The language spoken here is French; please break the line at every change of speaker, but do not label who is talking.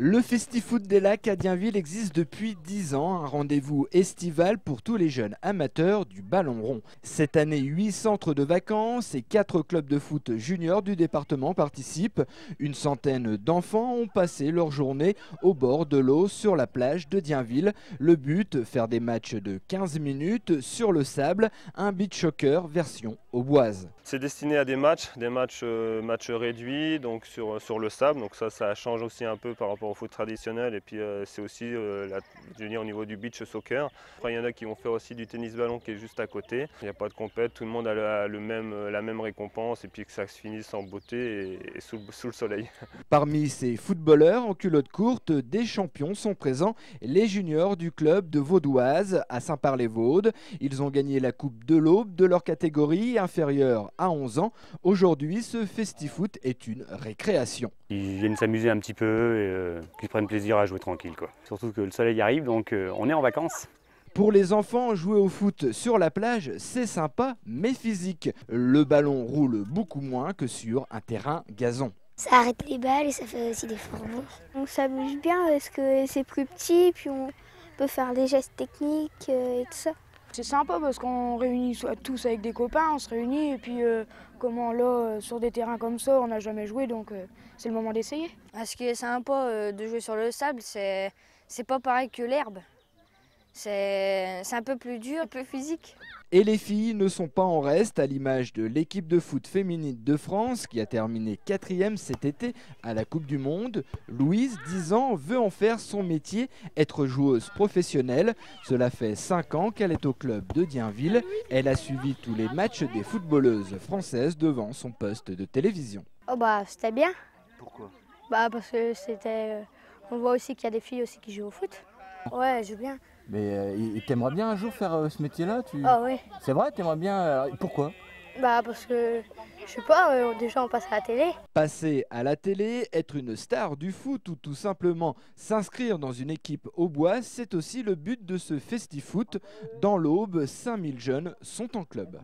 Le Festi-Foot des Lacs à Dienville existe depuis 10 ans, un rendez-vous estival pour tous les jeunes amateurs du ballon rond. Cette année, 8 centres de vacances et 4 clubs de foot juniors du département participent. Une centaine d'enfants ont passé leur journée au bord de l'eau sur la plage de Dienville. Le but, faire des matchs de 15 minutes sur le sable, un beach soccer version auboise.
C'est destiné à des matchs réduits donc sur le sable, donc ça change aussi un peu par rapport au foot traditionnel et puis c'est aussi je veux dire, au niveau du beach soccer. Après il y en a qui vont faire aussi du tennis ballon qui est juste à côté. Il n'y a pas de compète, tout le monde a la même récompense et puis que ça se finisse en beauté et sous le soleil.
Parmi ces footballeurs en culotte courte, des champions sont présents, les juniors du club de Vaudoise à Saint-Par-les-Vaudes. Ils ont gagné la Coupe de l'Aube de leur catégorie inférieure à 11 ans. Aujourd'hui, ce Festi-Foot est une récréation.
Ils viennent s'amuser un petit peu et qu'ils prennent plaisir à jouer tranquille, quoi. Surtout que le soleil arrive, donc on est en vacances.
Pour les enfants, jouer au foot sur la plage, c'est sympa, mais physique. Le ballon roule beaucoup moins que sur un terrain gazon.
Ça arrête les balles et ça fait aussi des fourbeaux. On s'amuse bien parce que c'est plus petit, puis on peut faire des gestes techniques et tout ça.
C'est sympa parce qu'on réunit tous avec des copains, on se réunit et puis comment là, sur des terrains comme ça, on n'a jamais joué donc c'est le moment d'essayer.
Ce qui est sympa de jouer sur le sable, c'est pas pareil que l'herbe. C'est un peu plus dur, un peu physique.
Et les filles ne sont pas en reste, à l'image de l'équipe de foot féminine de France qui a terminé 4e cet été à la Coupe du Monde. Louise, 10 ans, veut en faire son métier, être joueuse professionnelle. Cela fait 5 ans qu'elle est au club de Dienville. Elle a suivi tous les matchs des footballeuses françaises devant son poste de télévision.
Oh bah c'était bien.
Pourquoi?
Bah parce que on voit aussi qu'il y a des filles aussi qui jouent au foot. Ouais, je joue bien.
Mais t'aimerais bien un jour faire ce métier-là
Ah ouais.
C'est vrai, t'aimerais bien. Pourquoi?
Bah parce que, je sais pas, déjà on passe à la télé.
Passer à la télé, être une star du foot ou tout simplement s'inscrire dans une équipe auboise, c'est aussi le but de ce Festi-Foot. Dans l'Aube, 5000 jeunes sont en club.